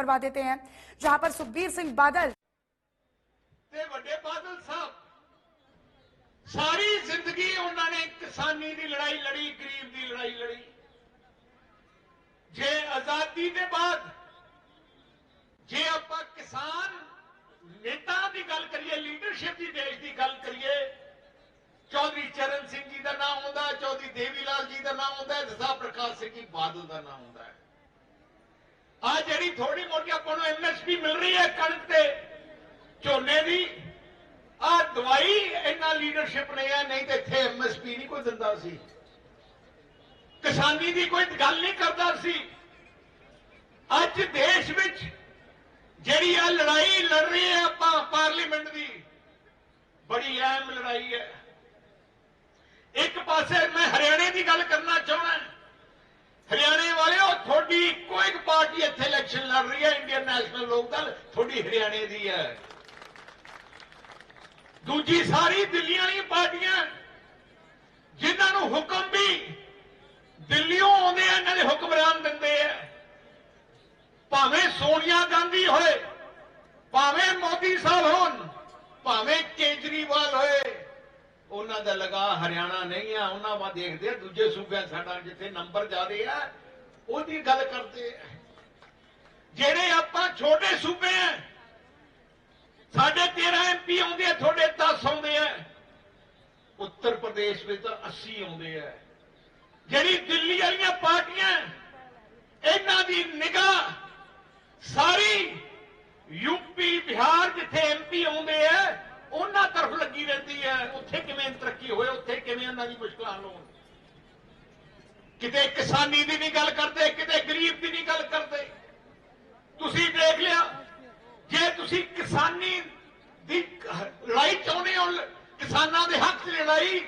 करवा देते हैं, जहां पर सुखबीर सिंह बादल ਵੱਡੇ ਬਾਦਲ ਸਾਹਿਬ सारी जिंदगी उन्होंने किसानी की लड़ाई लड़ी, गरीब की लड़ाई लड़ी। जे आजादी के बाद जे आप किसान नेता की गल करिए, लीडरशिप की देश की गल करिए, चौधरी चरण सिंह जी का नाम आता है, चौधरी देवीलाल जी का नाम आता है, साहब प्रकाश सिंह जी बादल का नाम आता है। आज जी थोड़ी मोटी आपको MSP मिल रही है कणक के झोने की, आ दवाई इन्ना लीडरशिप ने है, नहीं तो इत्थे MSP नहीं कोई दिंदा सी, किसानी की कोई गल नहीं करता सी। अज देश विच जिहड़ी आ लड़ाई लड़ रही है आपां पार्लीमेंट की, बड़ी अहम लड़ाई है। एक पासे मैं हरियाणे की गल करना चाहना, हरियाणे वाले थोड़ी इको एक पार्टी इत्थे इलैक्शन लड़ रही है, इंडियन नेशनल लोकदल थोड़ी हरियाणे की है, दूजी सारी दिल्ली वाली पार्टियां जिन्होंने हुक्म भी दिल्लियों आते हैं, इन्होंने हुक्मरान देंगे है, भावें सोनिया गांधी होए, भावें मोदी साहब होन, भावें केजरीवाल होए, उन्हों का लगा हरियाणा नहीं है। उन्होंने वहां देखते हैं दूजे सूबे साडा जिथे नंबर ज्यादा है उसकी गल करते हैं। जेडे आपां छोटे सूबे हैं, साढ़े 13 MP आते हैं, थोड़े 10 आते हैं, उत्तर प्रदेश में तो 80 आते हैं। जी दिल्ली वाली पार्टियां इन्हां दी निगाह सारी यूपी बिहार जिथे MP आते हैं उन्हां तरफ लगी रहती है, उत्थे किवें तरक्की होए, उत्थे किवें उन्हां दी मुश्किलां हल होण। किते किसानी दी नहीं गल करते, किते गरीब दी नहीं गल करते। तुसीं देख लिया, जे तुसीं किसानी दी लड़ाई चाहुंदे हो, किसानां दे हक दी लड़ाई,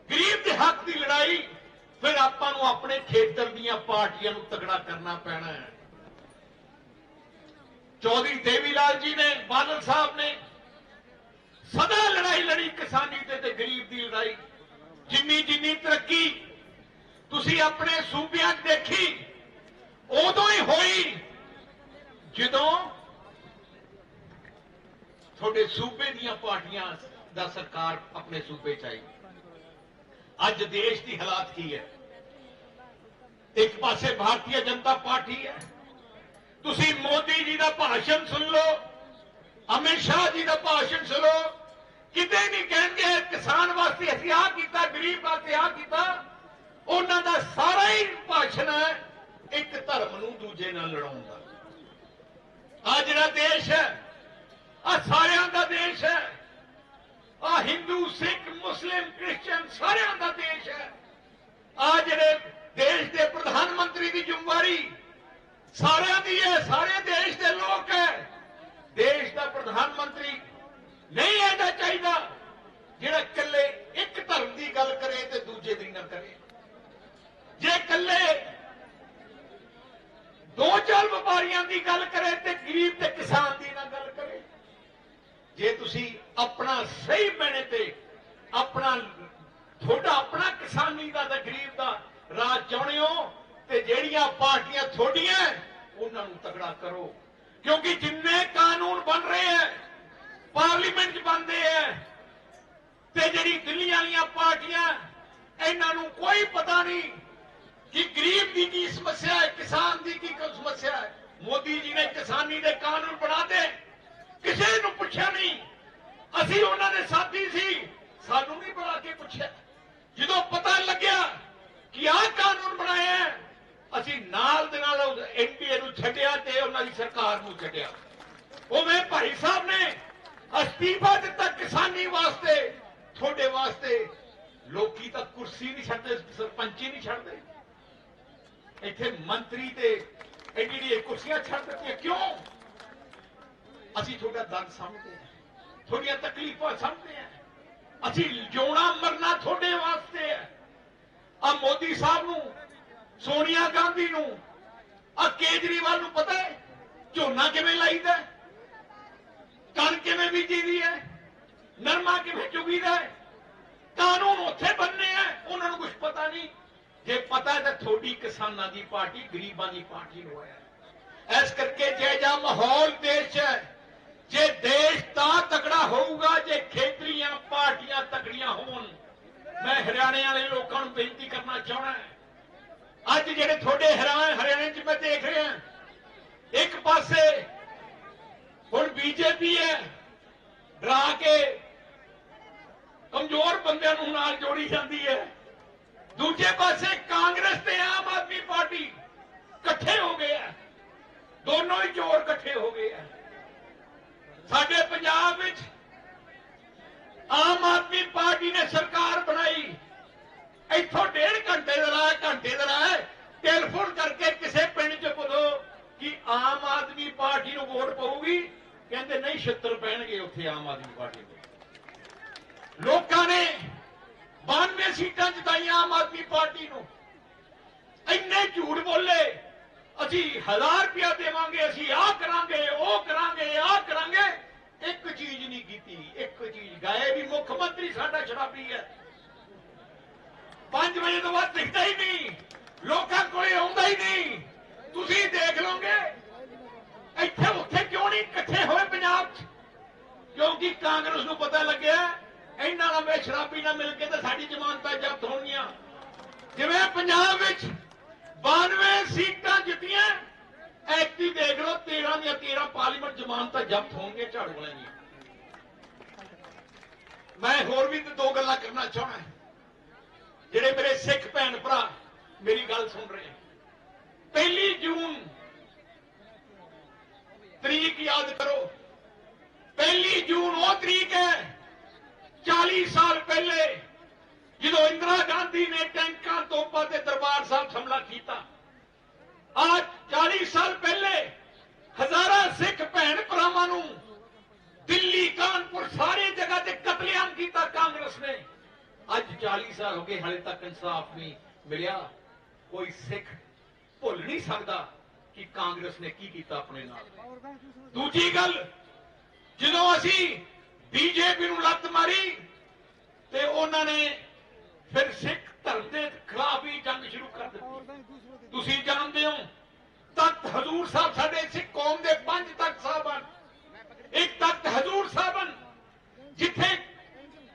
गरीब दे हक दी लड़ाई, फिर आपां नूं अपने खेतर दीयां पार्टियां नूं तगड़ा करना पैना है। चौधरी देवीलाल जी ने, बादल साहब ने सदा लड़ाई लड़ी किसानी ते गरीब दी लड़ाई। जिन्नी जिन्नी तरक्की तुसीं अपने सूबियां देखी उदों ही होई जदों थोड़े सूबे दीयां पार्टियां दा सरकार अपने सूबे च आई। अज देश की हालात की है, एक पासे भारतीय जनता पार्टी है, तुसीं मोदी जी का भाषण सुन लो, अमित शाह जी का भाषण सुनो, किते नहीं कहेंगे किसान वास्ते असीं आ कीता, गरीब वास्ते आ कीता। उन्हां दा सारा ही भाषण है एक धर्म नूं दूजे नाल लड़ाउण दा। आ जिहड़ा देश है आ सारियां दा देश है, आ हिंदू सिख मुस्लिम क्रिश्चियन सारियां दा देश है। आ जिहड़े देश के प्रधानमंत्री की जिम्मेवारी सारियां दी है, सारे देश के लोग है। देश का प्रधानमंत्री नहीं ऐसा चाहिए जिहड़ा कल्ले एक धर्म की गल करे ते दूजे दी ना करे। जे कल्ले दो चार व्यापारियों की गल करे ते गरीब ते किसान की ना गल करे। जे तुसी अपना सही मैने ते अपना थोड़ा अपना किसानी का ते गरीब का राज चाहते हो ते जेड़ियां पार्टियां थोड़ियां उन्हां नूं तगड़ा करो, क्योंकि जिन्ने कानून बन रहे हैं पार्लीमेंट बनते हैं ते जिहड़ी दिल्ली वाली पार्टियां इन्हां नूं कोई पता नहीं कि गरीब की समस्या है, किसान की समस्या है। मोदी जी ने किसानी के कानून बना दे, किसी नूं पुछया नहीं। असीं उन्हां दे साथी सी, सानूं नहीं बुला के पुछया। जदों पता लग्या कि आ कानून बनाए हैं, असीं नाल दे नाल NDA नूं छड्डिया ते उन्हां दी सरकार नूं छड्डिया। उवें भाई साहब ने अस्तीफा दिता किसानी वास्ते, थोड़े वास्ते लोकी तां कुर्सी नहीं छड्डदे, सरपंची नहीं छड्डदे, इत्थे मंत्री ते एडी कुर्सियां छड्ड दित्तियां। क्यों? असीं थोड़ा दर्द समझते हैं, थोड़ियां तकलीफां समझते हैं, असीं जिउणा मरना थोड़े वास्ते है। आ मोदी साहब नूं, सोनिया गांधी नूं, आ केजरीवाल नूं पता है झोना किवें लाईदा, कणक किवें बीजी दी है, नरमा किवें चुगीदा है, कानून उत्थे बनने हैं, उन्होंने कुछ पता नहीं। जे पता है तो थोड़ी किसानां दी पार्टी गरीबां दी पार्टी होया। इस करके जायजा माहौल देश 'ਚ ਹੈ ਜੇ ਦੇਸ਼ ਤਾਂ ਤਕੜਾ ਹੋਊਗਾ ਜੇ ਖੇਤਰੀਆਂ ਪਾਰਟੀਆਂ ਤਕੜੀਆਂ ਹੋਣ। ਮੈਂ ਹਰਿਆਣੇ ਵਾਲੇ ਲੋਕਾਂ ਨੂੰ ਬੇਨਤੀ ਕਰਨਾ ਚਾਹਣਾ ਅੱਜ ਜਿਹੜੇ ਤੁਹਾਡੇ ਹਰਿਆਣੇ 'ਚ ਮੈਂ ਦੇਖ ਰਿਹਾ ਇੱਕ ਪਾਸੇ ਹੁਣ ਬੀਜੇਪੀ ਹੈ ਡਰਾ ਕੇ ਕਮਜ਼ੋਰ ਬੰਦਿਆਂ ਨੂੰ ਨਾਲ ਜੋੜੀ ਜਾਂਦੀ ਹੈ, ਦੂਜੇ ਪਾਸੇ ਕਾਂਗਰਸ ਤੇ ਆਮ ਆਦਮੀ ਪਾਰਟੀ ਇਕੱਠੇ ਹੋ ਗਏ ਆ, ਦੋਨੋਂ ਹੀ ਜ਼ੋਰ ਇਕੱਠੇ ਹੋ ਗਏ ਆ। ਸਾਡੇ ਪੰਜਾਬ ਵਿੱਚ ਆਮ ਆਦਮੀ ਪਾਰਟੀ ਨੇ ਸਰਕਾਰ ਬਣਾਈ, ਇੱਥੋਂ 1.5 ਘੰਟੇ ਦਾ ਰਾਹ ਟੈਲੀਫੋਨ ਕਰਕੇ ਕਿਸੇ ਪਿੰਡ 'ਚ ਪੁੱਛੋ ਕਿ ਆਮ ਆਦਮੀ ਪਾਰਟੀ ਨੂੰ ਵੋਟ ਪਊਗੀ, ਕਹਿੰਦੇ ਨਹੀਂ 76 ਪੈਣਗੇ ਉੱਥੇ ਆਮ ਆਦਮੀ ਪਾਰਟੀ ਦੇ। ਲੋਕਾਂ ਨੇ 92 ਸੀਟਾਂ ਜਿਤਾਈਆਂ ਆਮ ਆਦਮੀ ਪਾਰਟੀ ਨੂੰ। ਇੰਨੇ ਝੂਠ ਬੋਲੇ ਅਸੀਂ 1000 ਰੁਪਇਆ ਦੇਵਾਂਗੇ, ਅਸੀਂ ਆਹ ਕਰਾਂਗੇ, ਉਹ ਕਰਾਂਗੇ, ਆਹ ਕਰਾਂਗੇ, ਇੱਕ ਚੀਜ਼ ਨਹੀਂ ਕੀਤੀ। ਇੱਕ ਚੀਜ਼ ਗਾਏ ਵੀ ਮੁੱਖ ਮੰਤਰੀ ਸਾਡਾ ਸ਼ਰਾਬੀ ਹੈ, 5 ਵਜੇ ਤੋਂ ਬਾਅਦ ਦਿਖਦਾ ਹੀ ਨਹੀਂ, ਲੋਕਾਂ ਕੋਲੇ ਆਉਂਦਾ ਹੀ ਨਹੀਂ। ਤੁਸੀਂ ਦੇਖ ਲਓਗੇ ਇੱਥੇ ਉੱਥੇ ਕਿਉਂ ਨਹੀਂ ਇਕੱਠੇ ਹੋਏ ਪੰਜਾਬ 'ਚ, ਕਿਉਂਕਿ ਕਾਂਗਰਸ ਨੂੰ ਪਤਾ ਲੱਗਿਆ ਇਹਨਾਂ ਨਾਲ ਸ਼ਰਾਬੀ ਨਾਲ ਮਿਲ ਕੇ ਤਾਂ ਸਾਡੀ ਜ਼ਮਾਨਤਾਂ ਜ਼ਬਤ ਹੋਣਗੀਆਂ। ਜਿਵੇਂ ਪੰਜਾਬ ਵਿੱਚ 92 ਸੀਟਾਂ ਜਿੱਤੀਆਂ, ਐਕਟੀ ਦੇਖ ਲਓ 13 ਦੀਆਂ 13 ਪਾਰਲੀਮੈਂਟ ਜ਼ਮਾਨਤਾਂ ਜ਼ਬਤ ਹੋਣਗੀਆਂ ਝਾੜੂ ਵਾਲਿਆਂ ਦੀਆਂ। ਮੈਂ ਹੋਰ ਵੀ ਦੋ ਗੱਲਾਂ ਕਰਨਾ ਚਾਹਣਾ, ਜਿਹੜੇ ਮੇਰੇ ਸਿੱਖ ਭੈਣ ਭਰਾ ਮੇਰੀ ਗੱਲ ਸੁਣ ਰਹੇ ਆ। 1 ਜੂਨ ਤਰੀਕ ਯਾਦ ਕਰੋ, 1 ਜੂਨ ਉਹ ਤਰੀਕ ਹੈ 40 ਸਾਲ ਪਹਿਲੇ ਜਦੋਂ ਇੰਦਰਾ ਗਾਂਧੀ ਨੇ ਟੈਂਕਾਂ ਤੋਪਾਂ ਤੇ ਦਰਬਾਰ ਸਾਹਿਬ ਹਮਲਾ ਕੀਤਾ। ਅੱਜ 40 ਸਾਲ ਪਹਿਲੇ ਹਜ਼ਾਰਾਂ ਸਿੱਖ ਭੈਣ ਭਰਾਵਾਂ ਨੂੰ ਦਿੱਲੀ, ਕਾਨਪੁਰ ਸਾਰੀ ਜਗ੍ਹਾ ਤੇ ਕਤਲੇਆਮ ਕੀਤਾ ਕਾਂਗਰਸ ਨੇ। ਅੱਜ 40 ਸਾਲ ਹੋ ਗਏ, ਹਾਲੇ ਤੱਕ ਇਨਸਾਫ ਨਹੀਂ ਮਿਲਿਆ। ਕੋਈ ਸਿੱਖ ਭੁੱਲ ਨਹੀਂ ਸਕਦਾ ਕਿ ਕਾਂਗਰਸ ਨੇ ਕੀ ਕੀਤਾ ਆਪਣੇ ਨਾਲ। ਦੂਜੀ ਗੱਲ, ਜਦੋਂ ਅਸੀਂ ਬੀਜੇਪੀ ਨੂੰ ਲੱਤ ਮਾਰੀ ਤੇ ਉਹਨਾਂ ਨੇ ਫਿਰ ਸਿੱਖ ਧਰਮ ਦੇ ਖਿਲਾਫ ਹੀ ਜੰਗ ਸ਼ੁਰੂ ਕਰ ਦਿੱਤੀ। ਤੁਸੀਂ ਜਾਣਦੇ ਹੋ ਤਖਤ ਹਜ਼ੂਰ ਸਾਹਿਬ ਸਾਡੇ ਸਿੱਖ ਕੌਮ ਦੇ 5 ਤਖਤ ਸਾਹਿਬ ਹਨ। ਇੱਕ ਤਖਤ ਹਜ਼ੂਰ ਸਾਹਿਬ ਹਨ ਜਿੱਥੇ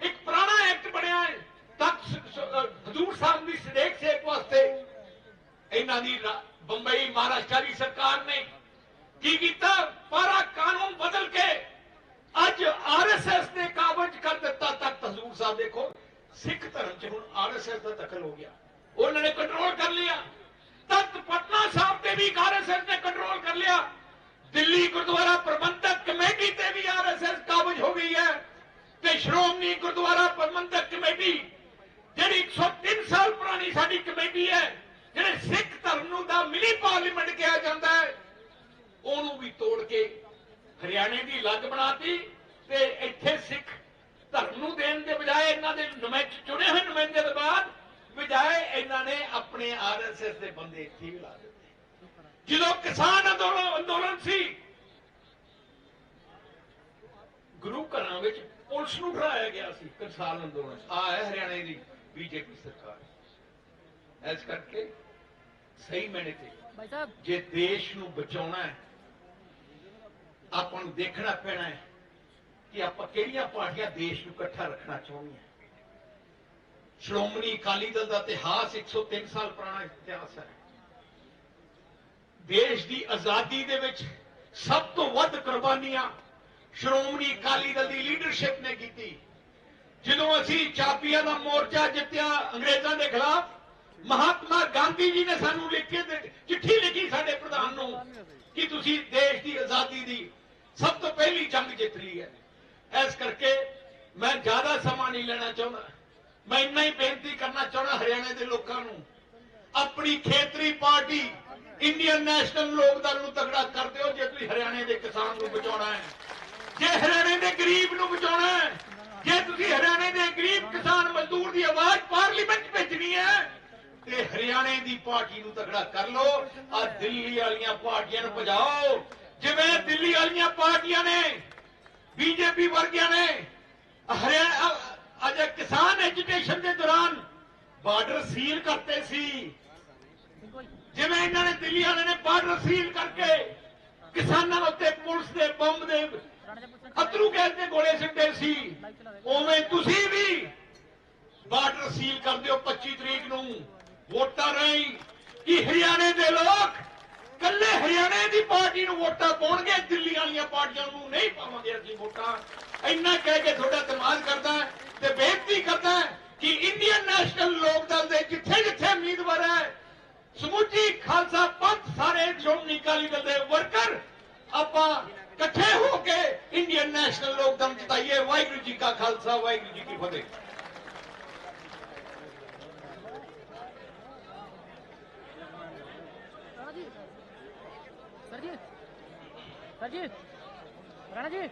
ਇੱਕ ਪੁਰਾਣਾ ਐਕਟ ਬਣਿਆ ਹੈ ਤਖਤ ਹਜ਼ੂਰ ਸਾਹਿਬ ਦੀ ਸਨੇਕ ਸੇਕ ਵਾਸਤੇ। ਇਹਨਾਂ ਦੀ ਬੰਬਈ ਮਹਾਰਾਸ਼ਟਰ ਸਰਕਾਰ ਨੇ ਕੀ ਕੀਤਾ, ਸਾਰਾ ਕਾਨੂੰਨ ਬਦਲ ਕੇ ਅੱਜ ਆਰਐਸਐਸ ਨੇ ਕਾਬਜ਼ ਕਰ ਦਿੱਤਾ ਤਖਤ ਹਜ਼ੂਰ ਸਾਹਿਬ। ਦੇਖੋ ਸਿੱਖ ਧਰਮ 'ਚ ਹੁਣ ਆਰਐਸਐਸ ਦਾ ਦਖਲ ਹੋ ਗਿਆ, ਉਹਨਾਂ ਨੇ ਕੰਟਰੋਲ ਕਰ ਲਿਆ। ਤਖਤ ਪਟਨਾ ਸਾਹਿਬ ਤੇ ਵੀ ਆਰਐਸਐਸ ਨੇ ਕੰਟਰੋਲ ਕਰ ਲਿਆ। ਦਿੱਲੀ ਗੁਰਦੁਆਰਾ ਪ੍ਰਬੰਧਕ ਕਮੇਟੀ ਤੇ ਵੀ ਆਰਐਸਐਸ ਕਾਬਜ਼ ਹੋ ਗਈ ਹੈ ਤੇ ਸ਼੍ਰੋਮਣੀ ਗੁਰਦੁਆਰਾ ਪ੍ਰਬੰਧਕ ਕਮੇਟੀ ਜਿਹੜੀ 103 ਸਾਲ ਪੁਰਾਣੀ ਸਾਡੀ ਕਮੇਟੀ ਹੈ, ਜਿਹੜੇ ਸਿੱਖ ਧਰਮ ਨੂੰ ਦਾ ਮਿਨੀ ਪਾਰਲੀਮੈਂਟ ਕਿਹਾ ਜਾਂਦਾ ਹੈ, ਉਹਨੂੰ ਵੀ ਤੋੜ ਕੇ ਹਰਿਆਣੇ ਦੀ ਲੱਗ ਬਣਾਤੀ ਤੇ ਇੱਥੇ ਸਿੱਖ ਧਰਮ ਨੂੰ ਦੇਣ ਦੇ ਬਜਾਏ ਇਹਨਾਂ ਦੇ ਚੁਣੇ ਹੋਏ ਨੁਮਾਇੰਦੇ ਦੇ ਬਾਅਦ ਬਜਾਏ ਇਹਨਾਂ ਨੇ ਆਪਣੇ ਆਰਐਸਐਸ ਦੇ ਬੰਦੇ ਇੱਥੇ ਵੀ ਲਾ ਦਿੱਤੇ। ਜਦੋਂ ਕਿਸਾਨ ਅੰਦੋਲਨ ਸੀ, ਗੁਰੂ ਘਰਾਂ ਵਿੱਚ ਪੁਲਿਸ ਨੂੰ ਡਰਾਇਆ ਗਿਆ ਸੀ ਕਿਸਾਨ ਅੰਦੋਲਨ। ਆ ਹੈ ਹਰਿਆਣੇ ਦੀ ਬੀਜੇਪੀ ਸਰਕਾਰ। ਇਸ ਕਰਕੇ ਸਹੀ ਮੈਨੇ ਤੇ ਜੇ ਦੇਸ਼ ਨੂੰ ਬਚਾਉਣਾ ਹੈ ਆਪਾਂ ਨੂੰ ਦੇਖਣਾ ਪੈਣਾ ਹੈ ਕਿ ਆਪਾਂ ਕਿਹੜੀਆਂ ਪਾਰਟੀਆਂ ਦੇਸ਼ ਨੂੰ ਇਕੱਠਾ ਰੱਖਣਾ ਚਾਹੁੰਦੀਆਂ। ਸ਼੍ਰੋਮਣੀ ਅਕਾਲੀ ਦਲ ਦਾ ਇਤਿਹਾਸ 103 ਸਾਲ ਪੁਰਾਣਾ ਇਤਿਹਾਸ ਹੈ। ਦੇਸ਼ ਦੀ ਆਜ਼ਾਦੀ ਦੇ ਵਿੱਚ ਸਭ ਤੋਂ ਵੱਧ ਕੁਰਬਾਨੀਆਂ ਸ਼੍ਰੋਮਣੀ ਅਕਾਲੀ ਦਲ ਦੀ ਲੀਡਰਸ਼ਿਪ ਨੇ ਕੀਤੀ। ਜਦੋਂ ਅਸੀਂ ਚਾਬੀਆਂ ਦਾ ਮੋਰਚਾ ਜਿੱਤਿਆ ਅੰਗਰੇਜ਼ਾਂ ਦੇ ਖਿਲਾਫ, ਮਹਾਤਮਾ ਗਾਂਧੀ ਜੀ ਨੇ ਸਾਨੂੰ ਲਿਖ ਕੇ ਚਿੱਠੀ ਲਿਖੀ ਸਾਡੇ ਪ੍ਰਧਾਨ ਨੂੰ ਕਿ ਤੁਸੀਂ ਦੇਸ਼ ਦੀ ਆਜ਼ਾਦੀ ਦੀ ਸਭ ਤੋਂ ਪਹਿਲੀ ਜੰਗ ਜਿੱਤ ਲਈ ਹੈ। ਇਸ ਕਰਕੇ ਮੈਂ ਜ਼ਿਆਦਾ ਸਮਾਂ ਨਹੀਂ ਲੈਣਾ ਚਾਹੁੰਦਾ। ਮੈਂ ਇੰਨਾ ਹੀ ਬੇਨਤੀ ਕਰਨਾ ਚਾਹੁੰਦਾ ਹਰਿਆਣੇ ਦੇ ਲੋਕਾਂ ਨੂੰ, ਆਪਣੀ ਖੇਤਰੀ ਪਾਰਟੀ ਇੰਡੀਅਨ ਨੈਸ਼ਨਲ ਲੋਕ ਦਲ ਨੂੰ ਤਗੜਾ ਕਰ ਦਿਓ ਜੇ ਤੁਸੀਂ ਹਰਿਆਣੇ ਦੇ ਕਿਸਾਨ ਨੂੰ ਬਚਾਉਣਾ ਹੈ, ਜੇ ਹਰਿਆਣੇ ਦੇ ਗਰੀਬ ਨੂੰ ਬਚਾਉਣਾ ਹੈ, ਜੇ ਤੁਸੀਂ ਹਰਿਆਣੇ ਦੇ ਗਰੀਬ ਕਿਸਾਨ ਮਜ਼ਦੂਰ ਦੀ ਆਵਾਜ਼ ਪਾਰਲੀਮੈਂਟ ਭੇਜਣੀ ਹੈ ਤੇ ਹਰਿਆਣੇ ਦੀ ਪਾਰਟੀ ਨੂੰ ਤਗੜਾ ਕਰ ਲਓ। ਆ ਦਿੱਲੀ ਵਾਲੀਆਂ ਪਾਰਟੀਆਂ ਨੂੰ ਭਜਾਓ, ਜਿਵੇਂ ਦਿੱਲੀ ਵਾਲੀਆਂ ਪਾਰਟੀਆਂ ਨੇ ਬੀਜੇਪੀ ਵਰਗਿਆਂ ਨੇ ਹਰਿਆਣਾ ਅੱਜ ਕਿਸਾਨ ਐਜੀਟੇਸ਼ਨ ਦੇ ਦੌਰਾਨ ਬਾਰਡਰ ਸੀਲ ਕਰਤੇ ਸੀ, ਜਿਵੇਂ ਇਹਨਾਂ ਨੇ ਦਿੱਲੀ ਵਾਲਿਆਂ ਨੇ ਬਾਰਡਰ ਸੀਲ ਕਰਕੇ किसानों उत्ते पुलिस के बंब दे अतरू गैस के गोले सिੱਟੇ ਸੀ उवें तुसी भी बार्डर सील कर दियो 25 तरीक नूं वोटां राहीं कि हरियाणे के लोग कल्ले हरियाणे की पार्टी नूं वोटां पाउणगे दिल्ली वाली पार्टियां नूं नहीं पावांगे असीं वोटां इन्ना कह के थोड़ा धन्यवाद करदा है ते बेनती करदा है कि इंडियन नेशनल लोक दल दे जिथे जिथे उम्मीदवार है समूची खालसा पंथ सारे श्रोमणी अकाली दल दे वर्कर आपां इकट्ठे होके इंडियन नेशनल लोक दल जिताइए। वाहिगुरू जी का खालसा वाहिगुरू जी की फतेह। सर जी राणा जी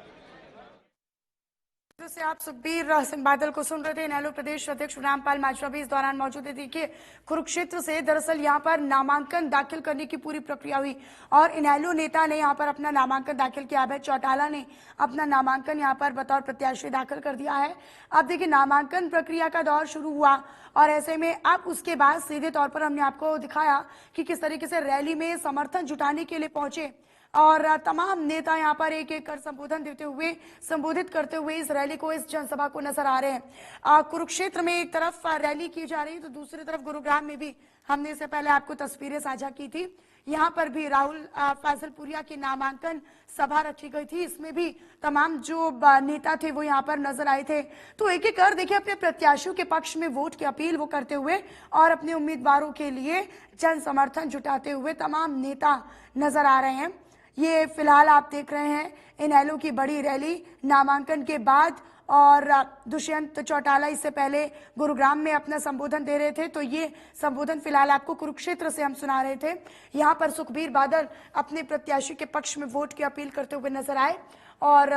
से आप सुखबीर सिंह बादल को सुन रहे थे। इनेलो प्रदेश अध्यक्ष रामपाल माजरा भी इस दौरान मौजूद थे। देखिए कुरुक्षेत्र से दरअसल यहां पर नामांकन दाखिल करने की पूरी प्रक्रिया हुई और इनेलो नेता ने यहां पर अपना नामांकन दाखिल किया। अभय चौटाला ने अपना नामांकन यहां पर बतौर प्रत्याशी दाखिल कर दिया है। अब देखिए नामांकन प्रक्रिया का दौर शुरू हुआ और ऐसे में अब उसके बाद सीधे तौर पर हमने आपको दिखाया कि किस तरीके से रैली में समर्थन जुटाने के लिए पहुंचे और तमाम नेता यहां पर एक एक कर संबोधित करते हुए इस रैली को, इस जनसभा को नजर आ रहे हैं। कुरुक्षेत्र में एक तरफ रैली की जा रही है तो दूसरी तरफ गुरुग्राम में भी हमने इससे पहले आपको तस्वीरें साझा की थी। यहां पर भी राहुल फैजलपुरिया की नामांकन सभा रखी गई थी। इसमें भी तमाम जो नेता थे वो यहां पर नजर आए थे। तो एक एक कर देखिए अपने प्रत्याशियों के पक्ष में वोट की अपील वो करते हुए और अपने उम्मीदवारों के लिए जन समर्थन जुटाते हुए तमाम नेता नजर आ रहे हैं। ये फिलहाल आप देख रहे हैं इनेलो की बड़ी रैली नामांकन के बाद और दुष्यंत चौटाला इससे पहले गुरुग्राम में अपना संबोधन दे रहे थे। तो ये संबोधन फिलहाल आपको कुरुक्षेत्र से हम सुना रहे थे। यहाँ पर सुखबीर बादल अपने प्रत्याशी के पक्ष में वोट की अपील करते हुए नजर आए और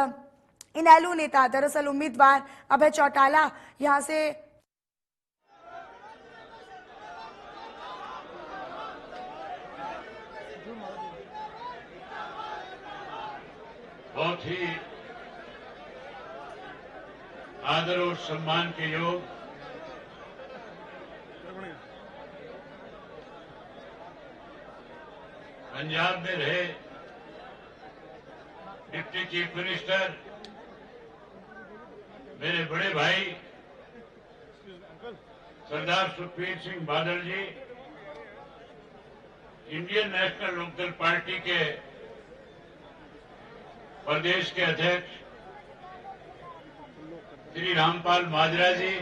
इनेलो नेता दरअसल उम्मीदवार अभय चौटाला यहाँ से बहुत ही आदर और सम्मान के योग पंजाब में रहे डिप्टी चीफ मिनिस्टर मेरे बड़े भाई सरदार सुखबीर सिंह बादल जी, इंडियन नेशनल लोकदल पार्टी के प्रदेश के अध्यक्ष श्री रामपाल माजरा जी,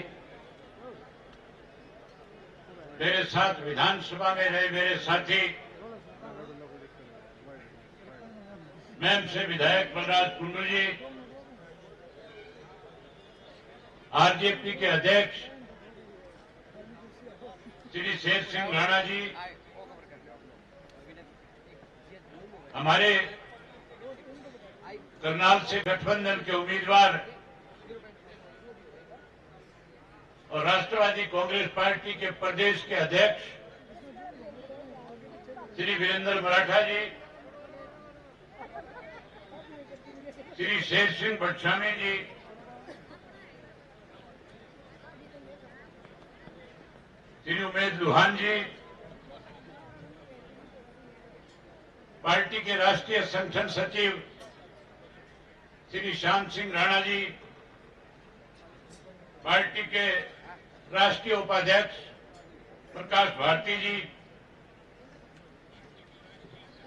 मेरे साथ विधानसभा में रहे मेरे साथी मैम से विधायक बलराज कुंडू जी, आरजेपी के अध्यक्ष श्री शेर सिंह राणा जी, हमारे करनाल से गठबंधन के उम्मीदवार और राष्ट्रवादी कांग्रेस पार्टी के प्रदेश के अध्यक्ष श्री वीरेंद्र मराठा जी, श्री शेर सिंह बटस्वामी जी, श्री उमेद लुहान जी, पार्टी के राष्ट्रीय संगठन सचिव श्री श्याम सिंह राणा जी, पार्टी के राष्ट्रीय उपाध्यक्ष प्रकाश भारती जी,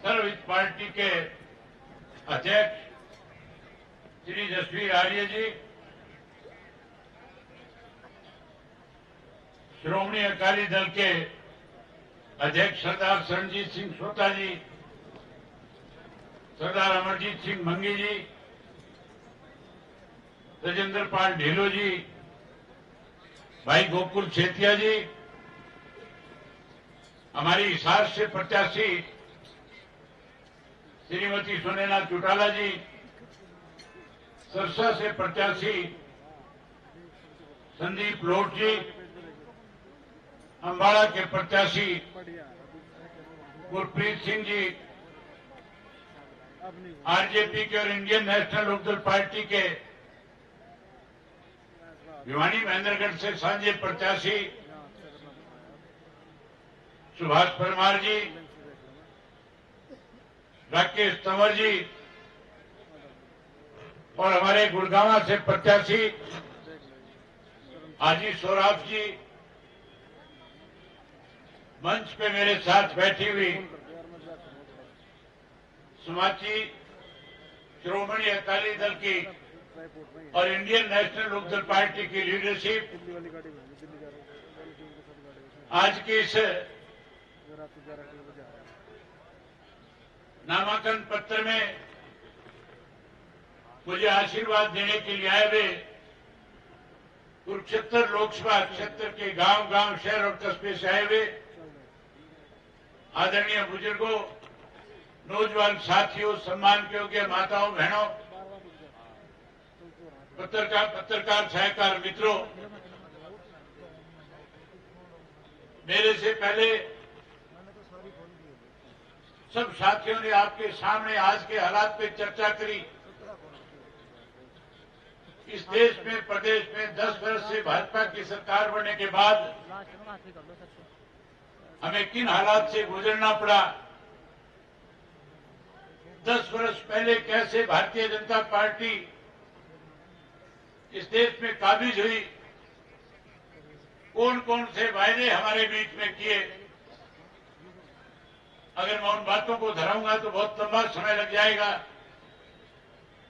सर्वहित पार्टी के अध्यक्ष श्री जसवीर आर्य जी, श्रोमणी अकाली दल के अध्यक्ष सरदार शरणजीत सिंह सोता जी, सरदार अमरजीत सिंह मंगी जी, राजेंद्र पाल ढेलो जी, भाई गोकुल सेतिया जी, हमारी हिसार से प्रत्याशी श्रीमती सुनैना चौटाला जी, सरसा से प्रत्याशी संदीप लोट जी, अम्बाड़ा के प्रत्याशी गुरप्रीत सिंह जी, आरजेपी के और इंडियन नेशनल लोकदल पार्टी के भिवानी महेंद्रगढ़ से सांझे प्रत्याशी सुभाष परमार जी, राकेश तंवर जी और हमारे गुड़गांव से प्रत्याशी हाजी सोराब जी, मंच पे मेरे साथ बैठी हुई समाजी श्रोमणी अकाली दल की और इंडियन नेशनल लोकदल पार्टी की लीडरशिप, आज के इस नामांकन पत्र में मुझे आशीर्वाद देने के लिए आए हुए कुरुक्षेत्र लोकसभा क्षेत्र के गांव गांव, शहर और कस्बे से आए हुए आदरणीय बुजुर्गों, नौजवान साथियों, सम्मान के योग्य माताओं, बहनों, पत्रकार सहायकार मित्रों, मेरे से पहले सब साथियों ने आपके सामने आज के हालात पे चर्चा करी। इस देश में, प्रदेश में 10 वर्ष से भाजपा की सरकार बनने के बाद हमें किन हालात से गुजरना पड़ा, 10 वर्ष पहले कैसे भारतीय जनता पार्टी इस देश में काबिज हुई, कौन कौन से वायदे हमारे बीच में किए। अगर मैं उन बातों को दोहराऊंगा तो बहुत लंबा समय लग जाएगा।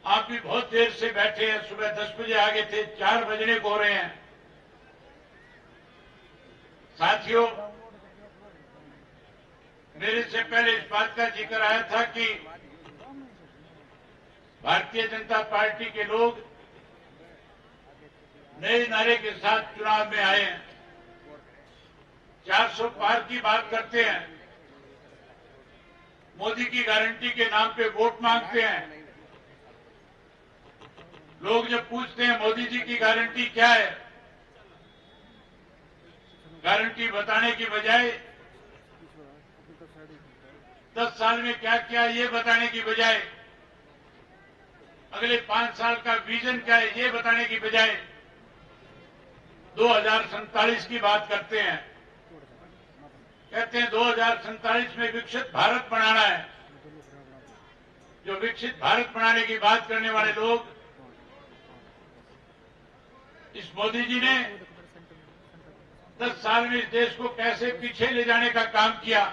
आप भी बहुत देर से बैठे हैं, सुबह 10 बजे आ गए थे, 4 बजने को हो रहे हैं। साथियों, मेरे से पहले इस बात का जिक्र आया था कि भारतीय जनता पार्टी के लोग नए नारे के साथ चुनाव में आए हैं, 400 पार की बात करते हैं, मोदी की गारंटी के नाम पे वोट मांगते हैं। लोग जब पूछते हैं मोदी जी की गारंटी क्या है, गारंटी बताने की बजाय 10 साल में क्या किया ये बताने की बजाय, अगले 5 साल का विजन क्या है ये बताने की बजाय 2047 की बात करते हैं। कहते हैं 2047 में विकसित भारत बनाना है। जो विकसित भारत बनाने की बात करने वाले लोग, इस मोदी जी ने 10 साल में इस देश को कैसे पीछे ले जाने का काम किया।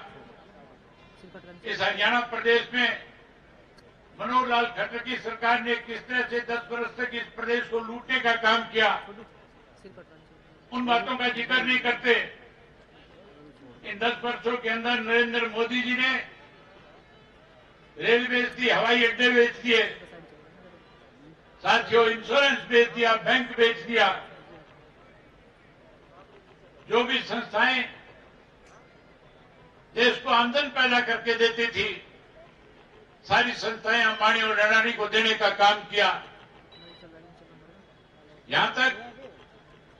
इस हरियाणा प्रदेश में मनोहर लाल खट्टर की सरकार ने किस तरह से 10 वर्ष तक इस प्रदेश को लूटने का काम किया, उन बातों का जिक्र नहीं करते। इन 10 वर्षों के अंदर नरेंद्र मोदी जी ने रेल बेच दी, हवाई अड्डे बेच दिए, साथियों इंश्योरेंस बेच दिया, बैंक बेच दिया। जो भी संस्थाएं देश को आमदन पैदा करके देती थी, सारी संस्थाएं अंबानी और अडानी को देने का काम किया। यहां तक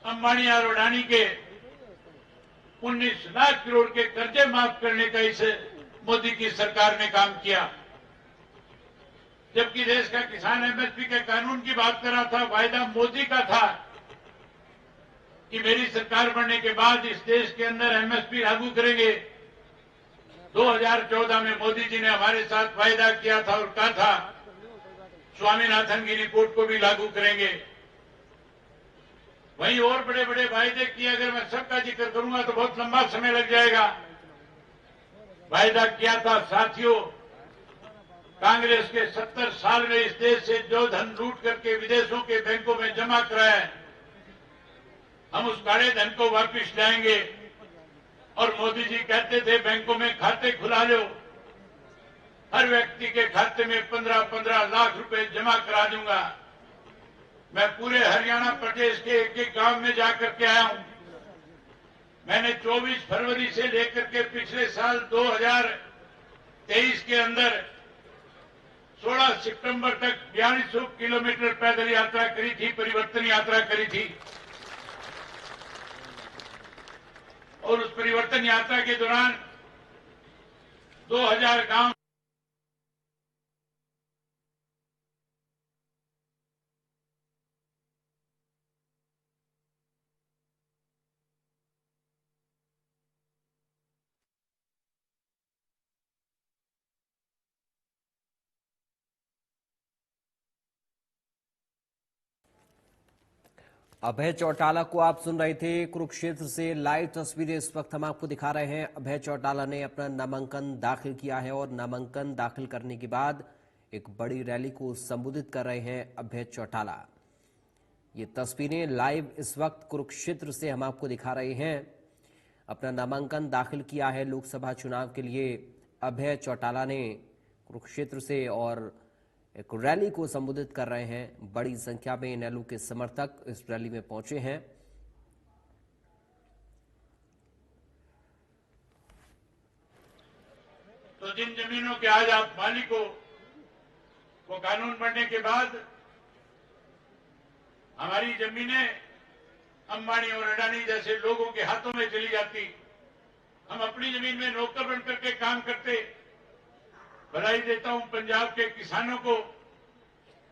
अंबानी और अडानी के 19 लाख करोड़ के कर्जे माफ करने का इस मोदी की सरकार ने काम किया। जबकि देश का किसान एमएसपी के कानून की बात कर रहा था, वायदा मोदी का था कि मेरी सरकार बनने के बाद इस देश के अंदर एमएसपी लागू करेंगे। 2014 में मोदी जी ने हमारे साथ वायदा किया था और कहा था स्वामीनाथन की रिपोर्ट को भी लागू करेंगे। वहीं और बड़े बड़े वायदे किए, अगर मैं सबका जिक्र करूंगा तो बहुत लंबा समय लग जाएगा। वायदा किया था साथियों, कांग्रेस के 70 साल में इस देश से जो धन लूट करके विदेशों के बैंकों में जमा कराया है, हम उस काले धन को वापिस लाएंगे। और मोदी जी कहते थे बैंकों में खाते खुला लो, हर व्यक्ति के खाते में 15-15 लाख रुपए जमा करा दूंगा। मैं पूरे हरियाणा प्रदेश के एक एक गांव में जाकर के आया हूं। मैंने 24 फरवरी से लेकर के पिछले साल 2023 के अंदर 16 सितंबर तक 4200 किलोमीटर पैदल यात्रा करी थी, परिवर्तन यात्रा करी थी। और उस परिवर्तन यात्रा के दौरान 2000 गांव अभय चौटाला को आप सुन रहे थे। कुरुक्षेत्र से लाइव तस्वीरें इस वक्त हम आपको दिखा रहे हैं। अभय चौटाला ने अपना नामांकन दाखिल किया है और नामांकन दाखिल करने के बाद एक बड़ी रैली को संबोधित कर रहे हैं अभय चौटाला। ये तस्वीरें लाइव इस वक्त कुरुक्षेत्र से हम आपको दिखा रहे हैं। अपना नामांकन दाखिल किया है लोकसभा चुनाव के लिए अभय चौटाला ने कुरुक्षेत्र से और एक रैली को संबोधित कर रहे हैं। बड़ी संख्या में इनेलो के समर्थक इस रैली में पहुंचे हैं। तो जिन जमीनों के आज आप मालिक हो, वो कानून बनने के बाद हमारी जमीनें अंबानी और अडानी जैसे लोगों के हाथों में चली जाती, हम अपनी जमीन में नौकर बन करके काम करते। बधाई देता हूं पंजाब के किसानों को,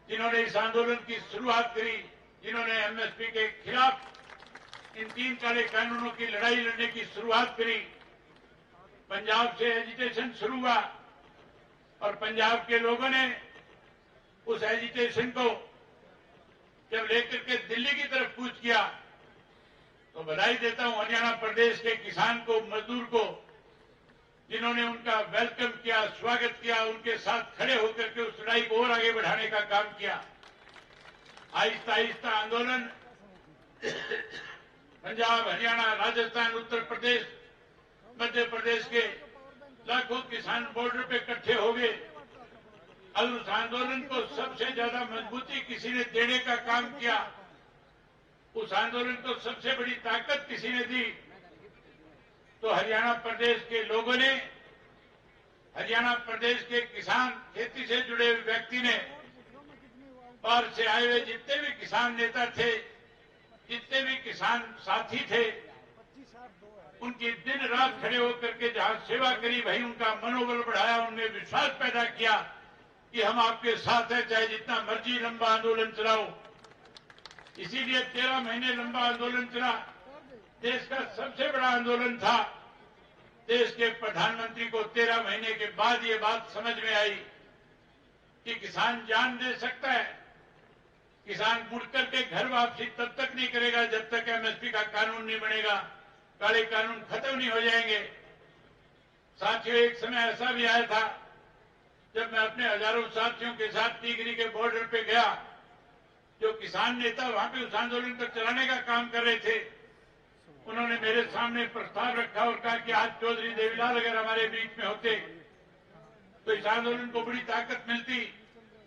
जिन्होंने इस आंदोलन की शुरुआत करी, जिन्होंने एमएसपी के खिलाफ इन 3 काले कानूनों की लड़ाई लड़ने की शुरुआत करी। पंजाब से एजिटेशन शुरू हुआ और पंजाब के लोगों ने उस एजिटेशन को जब लेकर के दिल्ली की तरफ कूच किया, तो बधाई देता हूं हरियाणा प्रदेश के किसान को, मजदूर को, जिन्होंने उनका वेलकम किया, स्वागत किया, उनके साथ खड़े होकर के उस लड़ाई को और आगे बढ़ाने का काम किया। आहिस्ता आहिस्ता आंदोलन पंजाब, हरियाणा, राजस्थान, उत्तर प्रदेश, मध्य प्रदेश के लाखों किसान बॉर्डर पे इकट्ठे हो गए और उस आंदोलन को सबसे ज्यादा मजबूती किसी ने देने का काम किया। उस आंदोलन को सबसे बड़ी ताकत किसी ने दी, तो हरियाणा प्रदेश के लोगों ने, हरियाणा प्रदेश के किसान, खेती से जुड़े हुए व्यक्ति ने, बाहर से आए हुए जितने भी किसान नेता थे, जितने भी किसान साथी थे, उनकी दिन रात खड़े होकर के जहां सेवा करी, भाई उनका मनोबल बढ़ाया, उनमें विश्वास पैदा किया कि हम आपके साथ हैं, चाहे जितना मर्जी लंबा आंदोलन चलाओ। इसीलिए 13 महीने लंबा आंदोलन चला। देश का सबसे बड़ा आंदोलन था। देश के प्रधानमंत्री को 13 महीने के बाद ये बात समझ में आई कि किसान जान दे सकता है, किसान मुड़ करके घर वापसी तब तक नहीं करेगा जब तक एमएसपी का कानून नहीं बनेगा, काले कानून खत्म नहीं हो जाएंगे। साथियों, एक समय ऐसा भी आया था जब मैं अपने हजारों साथियों के साथ टिहरी के बॉर्डर पे गया। जो किसान नेता वहां पे उस आंदोलन को चलाने का काम कर रहे थे, उन्होंने मेरे सामने प्रस्ताव रखा और कहा कि आज चौधरी देवीलाल अगर हमारे बीच में होते तो इस आंदोलन को बड़ी ताकत मिलती,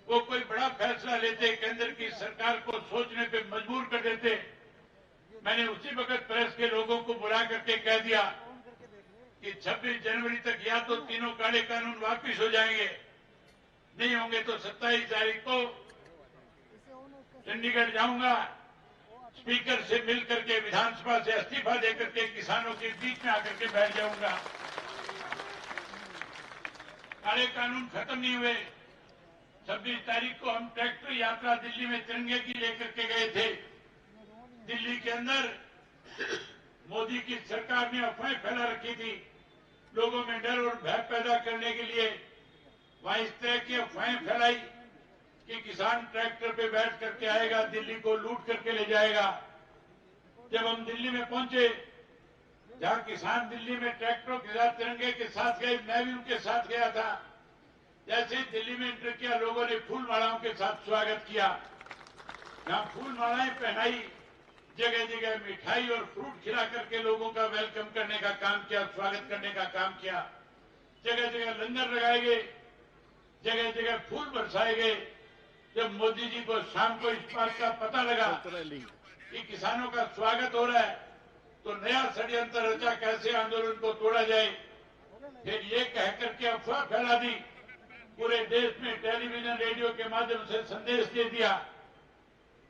वो कोई बड़ा फैसला लेते, केंद्र की सरकार को सोचने पे मजबूर कर देते। मैंने उसी वक्त प्रेस के लोगों को बुला करके कह दिया कि 26 जनवरी तक या तो तीनों काले कानून वापिस हो जाएंगे, नहीं होंगे तो 27 तारीख को चंडीगढ़ जाऊंगा, स्पीकर से मिलकर के विधानसभा से इस्तीफा देकर के किसानों के बीच में आकर के बैठ जाऊंगा। काले कानून खत्म नहीं हुए। 26 तारीख को हम ट्रैक्टर यात्रा दिल्ली में तिरंगे की लेकर के गए थे। दिल्ली के अंदर मोदी की सरकार ने अफवाहें फैला रखी थी, लोगों में डर और भय पैदा करने के लिए वहां इस तरह की अफवाहें फैलाई कि किसान ट्रैक्टर पे बैठ करके आएगा, दिल्ली को लूट करके ले जाएगा। जब हम दिल्ली में पहुंचे, जहां किसान दिल्ली में ट्रैक्टरों के साथ तिरंगे के साथ गए, मैं भी उनके साथ गया था। जैसे ही दिल्ली में एंटर किया, लोगों ने फूल मालाओं के साथ स्वागत किया। जहां फूल मालाएं पहनाई, जगह जगह मिठाई और फ्रूट खिला करके लोगों का वेलकम करने का काम किया, स्वागत करने का काम किया। जगह जगह लंगर लगाए गए, जगह जगह फूल बरसाए गए। जब मोदी जी को शाम को इस बात का पता लगा कि किसानों का स्वागत हो रहा है, तो नया षड्यंत्र रचा कैसे आंदोलन को तोड़ा जाए। फिर ये कह करके अफवाह फैला दी, पूरे देश में टेलीविजन, रेडियो के माध्यम से संदेश दे दिया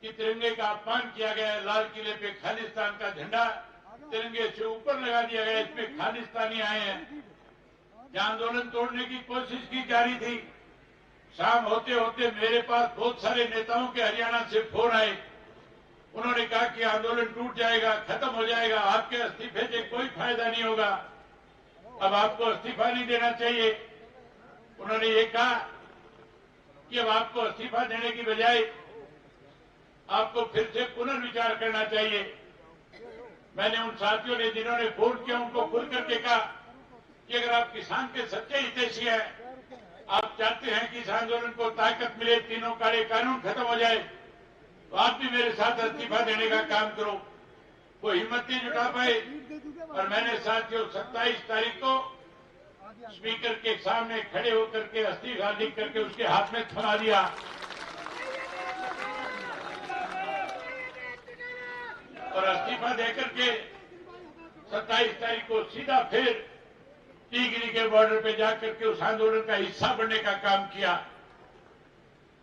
कि तिरंगे का अपमान किया गया है, लाल किले पे खालिस्तान का झंडा तिरंगे से ऊपर लगा दिया गया, इसमें खालिस्तानी आए हैं। जहां आंदोलन तोड़ने की कोशिश की जा रही थी, शाम होते होते मेरे पास बहुत सारे नेताओं के हरियाणा से फोन आए। उन्होंने कहा कि आंदोलन टूट जाएगा, खत्म हो जाएगा, आपके इस्तीफे से कोई फायदा नहीं होगा, अब आपको इस्तीफा नहीं देना चाहिए। उन्होंने ये कहा कि अब आपको इस्तीफा देने की बजाय आपको फिर से पुनर्विचार करना चाहिए। मैंने उन साथियों ने जिन्होंने फोन किया उनको खुल करके कहा कि अगर आप किसान के सच्चे हितैषी हैं, आप चाहते हैं कि इस आंदोलन को ताकत मिले, तीनों काले कानून खत्म हो जाए, तो आप भी मेरे साथ इस्तीफा देने का काम करो। वो हिम्मत नहीं जुटा पाए और मैंने साथियों 27 तारीख को स्पीकर के सामने खड़े होकर के इस्तीफा लिख करके उसके हाथ में थमा दिया। और इस्तीफा देकर के 27 तारीख को सीधा फिर टीगरी के बॉर्डर पे जाकर के उस आंदोलन का हिस्सा बनने का काम किया।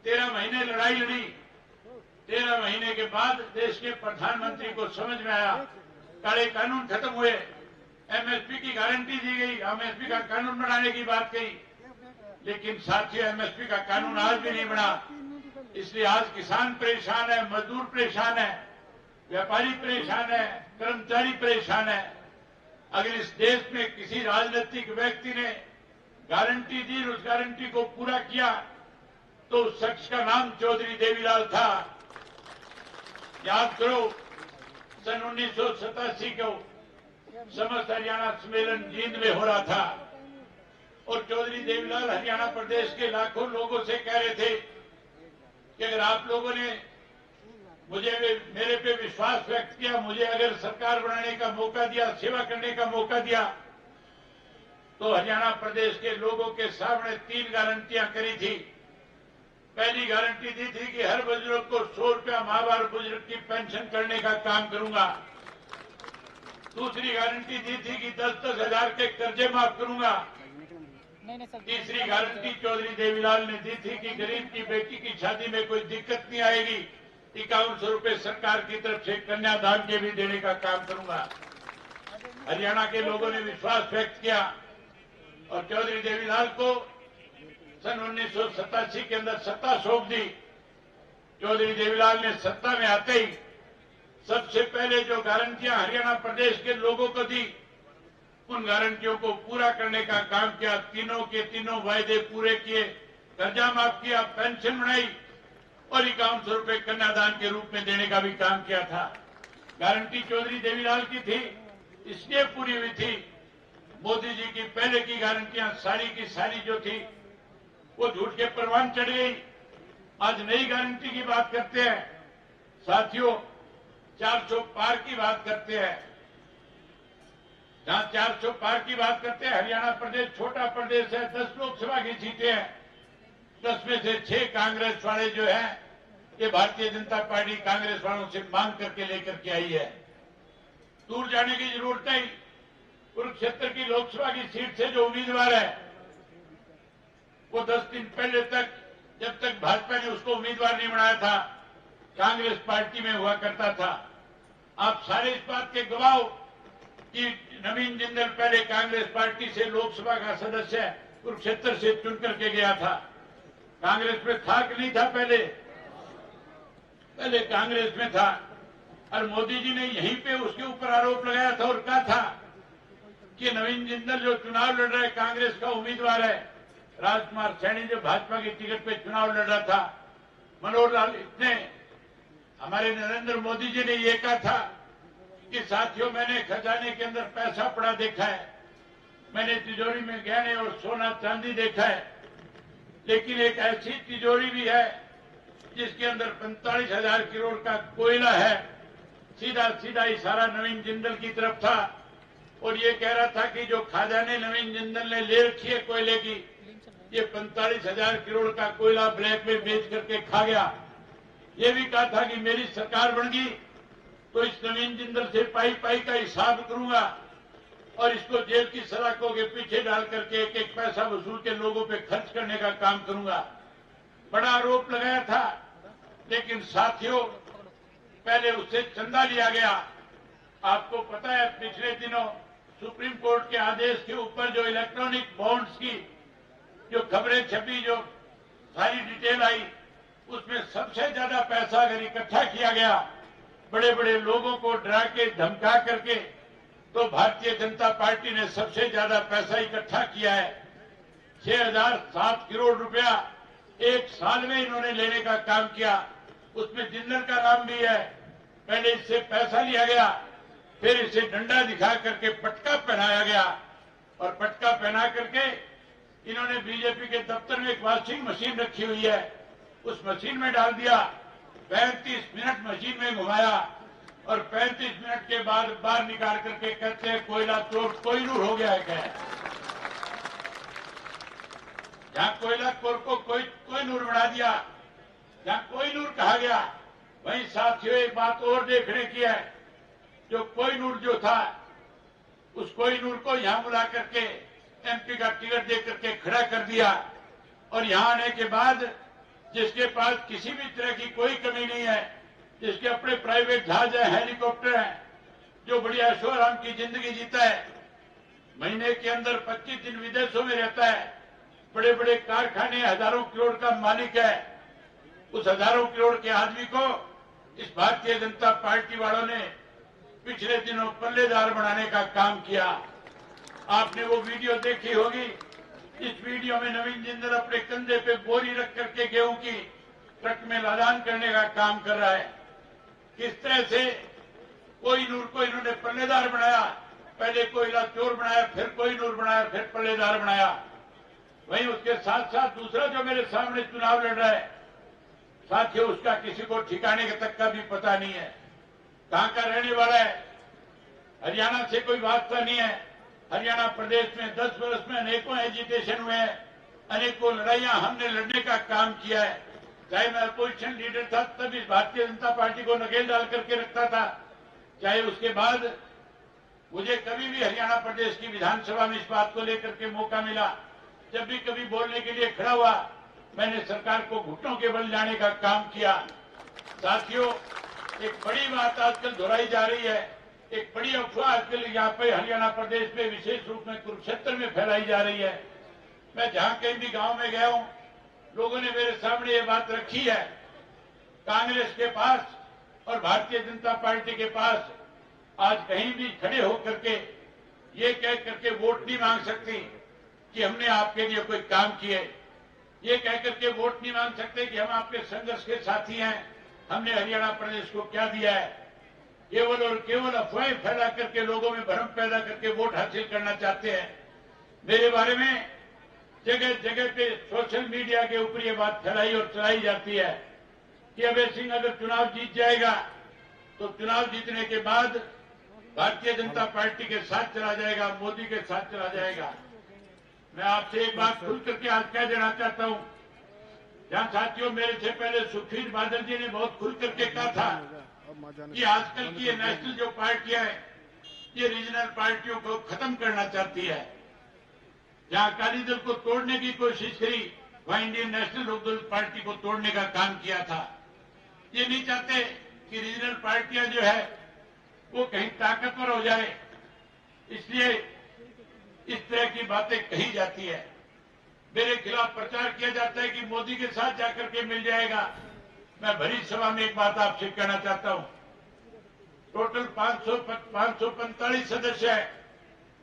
13 महीने लड़ाई लड़ी। 13 महीने के बाद देश के प्रधानमंत्री को समझ में आया, काले कानून खत्म हुए, एमएसपी की गारंटी दी गई, एमएसपी का कानून बनाने की बात कही, लेकिन साथियों एमएसपी का कानून आज भी नहीं बना। इसलिए आज किसान परेशान है, मजदूर परेशान है, व्यापारी परेशान है, कर्मचारी परेशान है। अगर इस देश में किसी राजनीतिक व्यक्ति ने गारंटी दी, उस गारंटी को पूरा किया, तो उस शख्स का नाम चौधरी देवीलाल था। याद करो, सन 1987 को समस्त हरियाणा सम्मेलन जींद में हो रहा था और चौधरी देवीलाल हरियाणा प्रदेश के लाखों लोगों से कह रहे थे कि अगर आप लोगों ने मेरे पे विश्वास व्यक्त किया, मुझे अगर सरकार बनाने का मौका दिया, सेवा करने का मौका दिया, तो हरियाणा प्रदेश के लोगों के सामने 3 गारंटियां करी थी। पहली गारंटी दी थी कि हर बुजुर्ग को 100 रुपया माहवार बुजुर्ग की पेंशन करने का काम करूंगा। दूसरी गारंटी दी थी कि 10-10 हजार के कर्जे माफ करूंगा। तीसरी गारंटी चौधरी देवीलाल ने दी थी कि गरीब की बेटी की शादी में कोई दिक्कत नहीं आएगी, 5100 रुपये सरकार की तरफ से कन्यादान के भी देने का काम करूंगा। हरियाणा के लोगों ने विश्वास व्यक्त किया और चौधरी देवीलाल को सन 1987 के अंदर सत्ता सौंप दी। चौधरी देवीलाल ने सत्ता में आते ही सबसे पहले जो गारंटियां हरियाणा प्रदेश के लोगों को दी, उन गारंटियों को पूरा करने का काम किया। तीनों के तीनों वायदे पूरे किए, कर्जा माफ किया, पेंशन बढ़ाई और 5100 रुपये कन्यादान के रूप में देने का भी काम किया था। गारंटी चौधरी देवीलाल की थी, इसलिए पूरी हुई थी। मोदी जी की पहले की गारंटियां सारी की सारी जो थी वो झूठ के परवान चढ़ गई। आज नई गारंटी की बात करते हैं साथियों, 400 पार की बात करते हैं। जहां 400 पार की बात करते हैं, हरियाणा प्रदेश छोटा प्रदेश है, 10 लोकसभा की सीटें हैं, 10 में से 6 कांग्रेस वाले जो हैं, ये भारतीय जनता पार्टी कांग्रेस वालों से मांग करके लेकर के आई है। दूर जाने की जरूरत नहीं। कुरुक्षेत्र की लोकसभा की सीट से जो उम्मीदवार है, वो 10 दिन पहले तक, जब तक भाजपा ने उसको उम्मीदवार नहीं बनाया था, कांग्रेस पार्टी में हुआ करता था। आप सारे इस बात के गवाह हो कि नवीन जिंदल पहले कांग्रेस पार्टी से लोकसभा का सदस्य कुरुक्षेत्र से चुन करके गया था। कांग्रेस में था कि नहीं था? पहले कांग्रेस में था और मोदी जी ने यहीं पे उसके ऊपर आरोप लगाया था और कहा था कि नवीन जिंदल जो चुनाव लड़ रहा है, कांग्रेस का उम्मीदवार है, राजकुमार सैनी जो भाजपा की टिकट पे चुनाव लड़ रहा था, मनोहर लाल, इतने हमारे नरेंद्र मोदी जी ने ये कहा था कि साथियों मैंने खजाने के अंदर पैसा पड़ा देखा है, मैंने तिजोरी में गहने और सोना चांदी देखा है, लेकिन एक ऐसी तिजोरी भी है जिसके अंदर 45,000 करोड़ का कोयला है। सीधा सीधा इशारा नवीन जिंदल की तरफ था और ये कह रहा था कि जो खजाने नवीन जिंदल ने ले रखी है कोयले की, ये 45,000 करोड़ का कोयला ब्लैक में बेच करके खा गया। ये भी कहा था कि मेरी सरकार बन गई तो इस नवीन जिंदल से पाई पाई का हिसाब करूंगा और इसको जेल की सलाखों के पीछे डाल करके एक एक पैसा वसूल के लोगों पे खर्च करने का काम करूंगा। बड़ा आरोप लगाया था, लेकिन साथियों पहले उससे चंदा लिया गया। आपको पता है पिछले दिनों सुप्रीम कोर्ट के आदेश के ऊपर जो इलेक्ट्रॉनिक बॉन्ड्स की जो खबरें छपी, जो सारी डिटेल आई, उसमें सबसे ज्यादा पैसा अगर इकट्ठा किया गया बड़े बड़े लोगों को डरा के धमका करके, तो भारतीय जनता पार्टी ने सबसे ज्यादा पैसा इकट्ठा किया है। 6,007 करोड़ रुपया एक साल में इन्होंने लेने का काम किया। उसमें जिंदल का नाम भी है। पहले इससे पैसा लिया गया, फिर इसे डंडा दिखा करके पटका पहनाया गया और पटका पहना करके इन्होंने बीजेपी के दफ्तर में एक वॉशिंग मशीन रखी हुई है, उस मशीन में डाल दिया। 35 मिनट मशीन में घुमाया और 35 मिनट के बाद बाहर निकाल करके कहते हैं कोयला चोर कोहिनूर हो गया है। क्या जहां कोयला चोर को कोहिनूर बना दिया, जहां कोहिनूर कहा गया, वहीं साथियों एक बात और देखने की है। जो कोहिनूर जो था, उस कोहिनूर को यहां बुला करके एमपी का टिकट दे करके खड़ा कर दिया और यहां आने के बाद जिसके पास किसी भी तरह की कोई कमी नहीं है, जिसके अपने प्राइवेट जहाज है, हेलीकॉप्टर है, जो बढ़िया ऐशो आराम की जिंदगी जीता है, महीने के अंदर 25 दिन विदेशों में रहता है, बड़े बड़े कारखाने, हजारों करोड़ का मालिक है, उस हजारों करोड़ के आदमी को इस भारतीय जनता पार्टी वालों ने पिछले दिनों पल्लेदार बनाने का काम किया। आपने वो वीडियो देखी होगी। इस वीडियो में नवीन जिंदल अपने कंधे पे बोरी रख करके गेहूं की ट्रक में लादान करने का काम कर रहा है। किस तरह से कोहिनूर को इन्होंने पल्लेदार बनाया, पहले कोयला चोर बनाया, फिर कोहिनूर बनाया, फिर पल्लेदार बनाया। वहीं उसके साथ साथ दूसरा जो मेरे सामने चुनाव लड़ रहा है, साथियों उसका किसी को ठिकाने तक का भी पता नहीं है, कहां का रहने वाला है। हरियाणा से कोई वास्ता नहीं है। हरियाणा प्रदेश में 10 वर्ष में अनेकों एजिटेशन हुए हैं, अनेकों लड़ाइयां हमने लड़ने का काम किया है। चाहे मैं अपोजिशन लीडर था तब इस भारतीय जनता पार्टी को नकेल डाल करके रखता था, चाहे उसके बाद मुझे कभी भी हरियाणा प्रदेश की विधानसभा में इस बात को लेकर के मौका मिला, जब भी कभी बोलने के लिए खड़ा हुआ, मैंने सरकार को घुटनों के बल जाने का काम किया। साथियों, एक बड़ी बात आजकल दोहराई जा रही है, एक बड़ी अफवाह आजकल यहाँ पे हरियाणा प्रदेश में विशेष रूप में कुरुक्षेत्र में फैलाई जा रही है। मैं जहां कहीं भी गांव में गया हूं, लोगों ने मेरे सामने ये बात रखी है, कांग्रेस के पास और भारतीय जनता पार्टी के पास आज कहीं भी खड़े होकर के ये कह करके वोट नहीं मांग सकती कि हमने आपके लिए कोई काम किए, ये कह करके वोट नहीं मांग सकते कि हम आपके संघर्ष के साथी हैं, हमने हरियाणा प्रदेश को क्या दिया है। केवल और केवल अफवाहें फैला करके लोगों में भ्रम पैदा करके वोट हासिल करना चाहते हैं। मेरे बारे में जगह जगह पे सोशल मीडिया के ऊपर ये बात फैलाई और चलाई जाती है कि अभय सिंह अगर चुनाव जीत जाएगा तो चुनाव जीतने के बाद भारतीय जनता पार्टी के साथ चला जाएगा, मोदी के साथ चला जाएगा। मैं आपसे एक बात खुल करके आज कह देना चाहता हूं, जहां साथियों मेरे से पहले सुखबीर बादल जी ने बहुत खुल करके कहा था कि आजकल की ये नेशनल जो पार्टियां हैं, ये रीजनल पार्टियों को खत्म करना चाहती है। जहां अकाली दल को तोड़ने की कोशिश करी, वहां इंडियन नेशनल लोकदल पार्टी को तोड़ने का काम किया था। ये नहीं चाहते कि रीजनल पार्टियां जो है वो कहीं ताकतवर हो जाए, इसलिए इस तरह की बातें कही जाती है। मेरे खिलाफ प्रचार किया जाता है कि मोदी के साथ जाकर के मिल जाएगा। मैं भरी सभा में एक बात आपसे कहना चाहता हूं, टोटल 545 सदस्य है,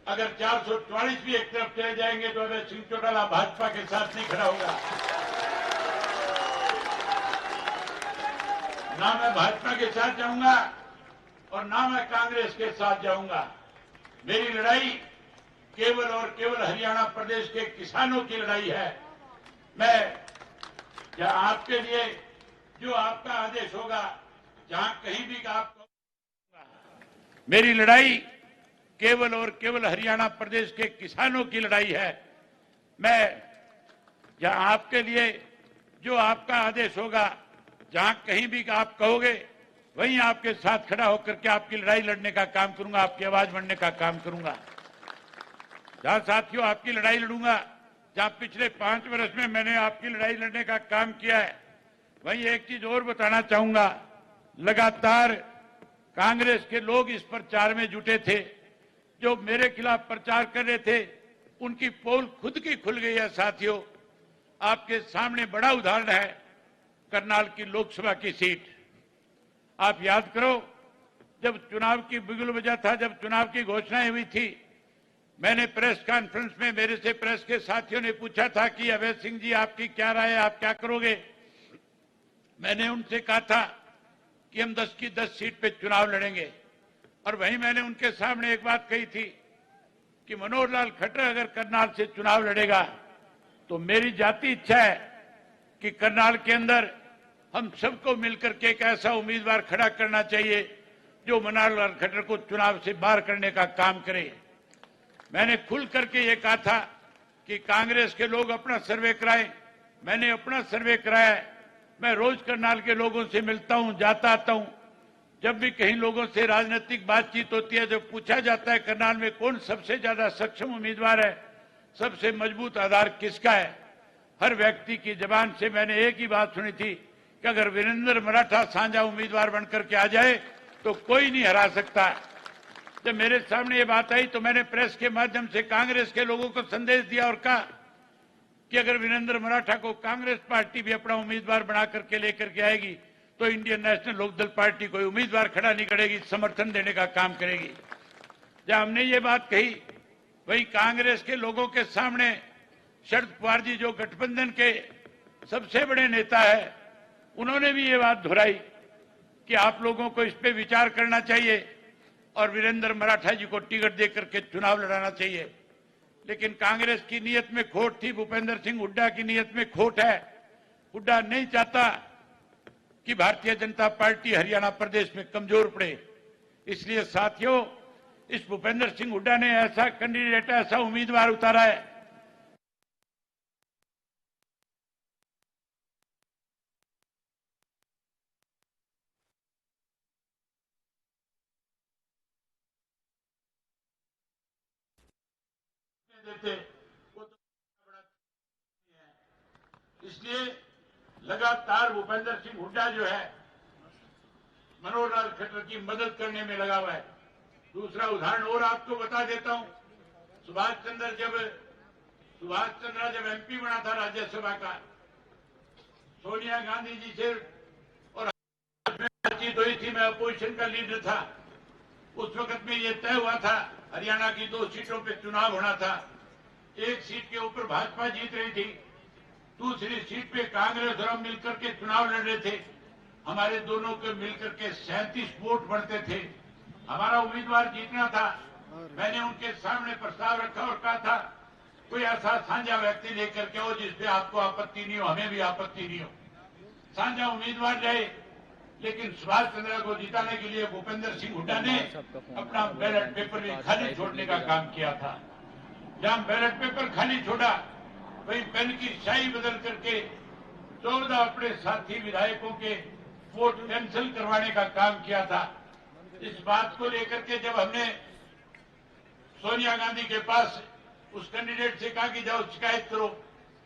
अगर 444 भी एक तरफ चले जाएंगे तो अभय सिंह चौटाला भाजपा के साथ नहीं खड़ा होगा। ना मैं भाजपा के साथ जाऊंगा और ना मैं कांग्रेस के साथ जाऊंगा। मेरी लड़ाई केवल और केवल हरियाणा प्रदेश के किसानों की लड़ाई है। मैं जहां आपके लिए जो आपका आदेश होगा, जहां कहीं भी आप, मेरी लड़ाई केवल और केवल हरियाणा प्रदेश के किसानों की लड़ाई है। मैं जहां आपके लिए जो आपका आदेश होगा, जहां कहीं भी आप कहोगे, वहीं आपके साथ खड़ा होकर के आपकी लड़ाई लड़ने का काम करूंगा, आपकी आवाज बनने का काम करूंगा। जहां साथियों आपकी लड़ाई लड़ूंगा, जहां पिछले 5 वर्ष में मैंने आपकी लड़ाई लड़ने का काम किया है, वहीं एक चीज और बताना चाहूंगा। लगातार कांग्रेस के लोग इस प्रचार में जुटे थे, जो मेरे खिलाफ प्रचार कर रहे थे, उनकी पोल खुद की खुल गई है। साथियों, आपके सामने बड़ा उदाहरण है, करनाल की लोकसभा की सीट। आप याद करो, जब चुनाव की बिगुल बजा था, जब चुनाव की घोषणाएं हुई थी, मैंने प्रेस कॉन्फ्रेंस में मेरे से प्रेस के साथियों ने पूछा था कि अभय सिंह जी आपकी क्या राय है, आप क्या करोगे। मैंने उनसे कहा था कि हम 10 की 10 सीट पे चुनाव लड़ेंगे और वहीं मैंने उनके सामने एक बात कही थी कि मनोहर लाल खट्टर अगर करनाल से चुनाव लड़ेगा तो मेरी जाती इच्छा है कि करनाल के अंदर हम सबको मिलकर के एक ऐसा उम्मीदवार खड़ा करना चाहिए जो मनोहर लाल खट्टर को चुनाव से बाहर करने का काम करे। मैंने खुल करके ये कहा था कि कांग्रेस के लोग अपना सर्वे कराएं। मैंने अपना सर्वे कराया है। मैं रोज करनाल के लोगों से मिलता हूं, जाता आता हूं। जब भी कहीं लोगों से राजनीतिक बातचीत होती है, जब पूछा जाता है करनाल में कौन सबसे ज्यादा सक्षम उम्मीदवार है, सबसे मजबूत आधार किसका है, हर व्यक्ति की जबान से मैंने एक ही बात सुनी थी कि अगर वीरेंद्र मराठा साझा उम्मीदवार बनकर के आ जाए तो कोई नहीं हरा सकता। जब मेरे सामने ये बात आई तो मैंने प्रेस के माध्यम से कांग्रेस के लोगों को संदेश दिया और कहा कि अगर वीरेंद्र मराठा को कांग्रेस पार्टी भी अपना उम्मीदवार बना करके लेकर के आएगी तो इंडियन नेशनल लोकदल पार्टी कोई उम्मीदवार खड़ा नहीं करेगी, समर्थन देने का काम करेगी। जब हमने ये बात कही वही कांग्रेस के लोगों के सामने शरद पवार जी जो गठबंधन के सबसे बड़े नेता है, उन्होंने भी ये बात दोहराई कि आप लोगों को इस पे विचार करना चाहिए और वीरेंद्र मराठा जी को टिकट देकर के चुनाव लड़ाना चाहिए। लेकिन कांग्रेस की नीयत में खोट थी, भूपेंद्र सिंह हुड्डा की नीयत में खोट है। हुड्डा नहीं चाहता कि भारतीय जनता पार्टी हरियाणा प्रदेश में कमजोर पड़े। इसलिए साथियों, इस भूपेंद्र सिंह हुड्डा ने ऐसा कैंडिडेट, ऐसा उम्मीदवार उतारा है देते वो तो बड़ा है। इसलिए लगातार भूपेंद्र सिंह हुड्डा जो है मनोहर लाल खट्टर की मदद करने में लगा हुआ है। दूसरा उदाहरण और आपको बता देता हूं, सुभाष चंद्र जब एमपी बना था राज्यसभा का, सोनिया गांधी जी से और बातचीत हुई थी, मैं अपोजिशन का लीडर था। उस वक्त में ये तय हुआ था हरियाणा की 2 सीटों पे चुनाव होना था। एक सीट के ऊपर भाजपा जीत रही थी, दूसरी सीट पे कांग्रेस और हम मिलकर के चुनाव लड़ रहे थे। हमारे दोनों के मिलकर के 37 वोट बढ़ते थे। हमारा उम्मीदवार जीतना था। मैंने उनके सामने प्रस्ताव रखा और कहा था कोई ऐसा साझा व्यक्ति लेकर के हो जिसपे आपको आपत्ति नहीं हो, हमें भी आपत्ति नहीं हो, साझा उम्मीदवार रहे। लेकिन सुभाष चंद्र को जिताने के लिए भूपेंद्र सिंह हुड्डा ने अपना बैलेट पेपर भी खाली छोड़ने का काम किया था। जहां बैलेट पेपर खाली छोड़ा वही पेन की स्याही बदल करके 14 अपने साथी विधायकों के वोट कैंसिल करवाने का काम किया था। इस बात को लेकर के जब हमने सोनिया गांधी के पास उस कैंडिडेट से कहा कि जाओ शिकायत करो,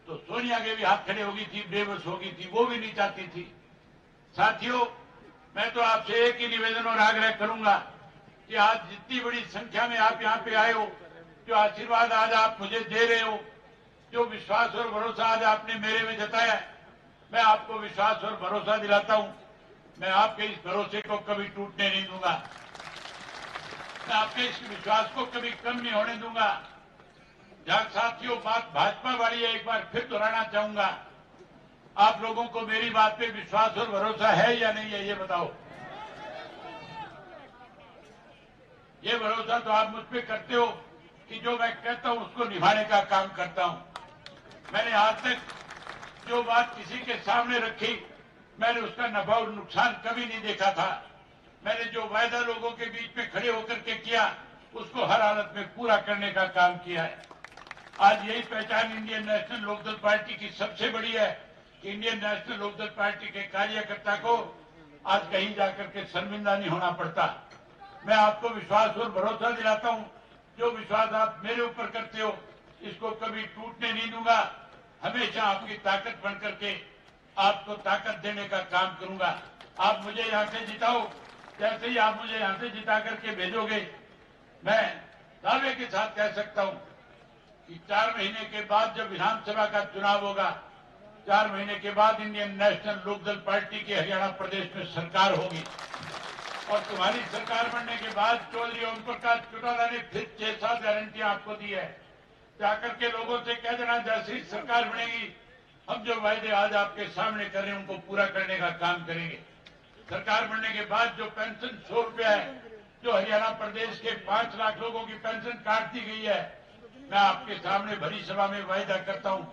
तो सोनिया के भी हाथ खड़े हो गई थी, बेबस हो गई थी, वो भी नहीं चाहती थी। साथियों, मैं तो आपसे एक ही निवेदन और आग्रह करूंगा कि आज जितनी बड़ी संख्या में आप यहाँ पे आए हो, जो आशीर्वाद आज आप मुझे दे रहे हो, जो विश्वास और भरोसा आज आपने मेरे में जताया है, मैं आपको विश्वास और भरोसा दिलाता हूं, मैं आपके इस भरोसे को कभी टूटने नहीं दूंगा। मैं आपके इस विश्वास को कभी कम नहीं होने दूंगा। जहां साथियों बात भाजपा वाली है, एक बार फिर दोहराना चाहूंगा, आप लोगों को मेरी बात पे विश्वास और भरोसा है या नहीं है, ये बताओ। ये भरोसा तो आप मुझ पे करते हो कि जो मैं कहता हूं उसको निभाने का काम करता हूं। मैंने आज तक जो बात किसी के सामने रखी, मैंने उसका नफा और नुकसान कभी नहीं देखा था। मैंने जो वायदा लोगों के बीच में खड़े होकर के किया, उसको हर हालत में पूरा करने का काम किया है। आज यही पहचान इंडियन नेशनल लोकदल पार्टी की सबसे बड़ी है कि इंडियन नेशनल लोकदल पार्टी के कार्यकर्ता को आज कहीं जाकर के शर्मिंदा नहीं होना पड़ता। मैं आपको विश्वास और भरोसा दिलाता हूं, जो विश्वास आप मेरे ऊपर करते हो इसको कभी टूटने नहीं दूंगा। हमेशा आपकी ताकत बन करके आपको ताकत देने का काम करूंगा। आप मुझे यहां से जिताओ, जैसे ही आप मुझे यहां से जिता करके भेजोगे, मैं दावे के साथ कह सकता हूं कि 4 महीने के बाद जब विधानसभा का चुनाव होगा, 4 महीने के बाद इंडियन नेशनल लोकदल पार्टी की हरियाणा प्रदेश में सरकार होगी और तुम्हारी सरकार बनने के बाद चौधरी ओम प्रकाश चौटाला ने फिर 6-7 गारंटियां आपको दी है। जाकर के लोगों से कह देना, जैसी सरकार बनेगी हम जो वायदे आज आपके सामने कर रहे हैं उनको पूरा करने का काम करेंगे। सरकार बनने के बाद जो पेंशन 100 रुपया है, जो हरियाणा प्रदेश के 5 लाख लोगों की पेंशन काट दी गई है, मैं आपके सामने भरी सभा में वायदा करता हूं,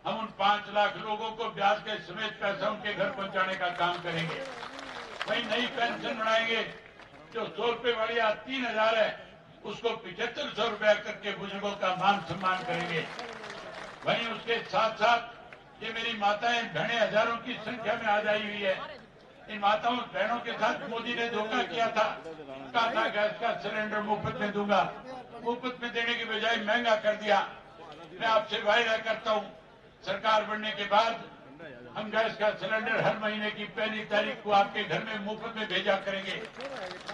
हम उन 5 लाख लोगों को ब्याज के समेत पैसा उनके घर पहुंचाने का काम करेंगे। वही नई पेंशन बनाएंगे, जो 100 रुपए वाली आज 3000 है, उसको 7500 रुपया करके बुजुर्गों का मान सम्मान करेंगे। वहीं उसके साथ साथ ये मेरी माताएं बहनें हजारों की संख्या में आज आई हुई है। इन माताओं बहनों के साथ मोदी ने धोखा किया था, कहा था गैस का सिलेंडर मुफ्त में दूंगा, मुफ्त में देने की बजाय महंगा कर दिया। मैं आपसे वायदा करता हूं, सरकार बनने के बाद हम गैस का सिलेंडर हर महीने की 1 तारीख को आपके घर में मुफ्त में भेजा करेंगे।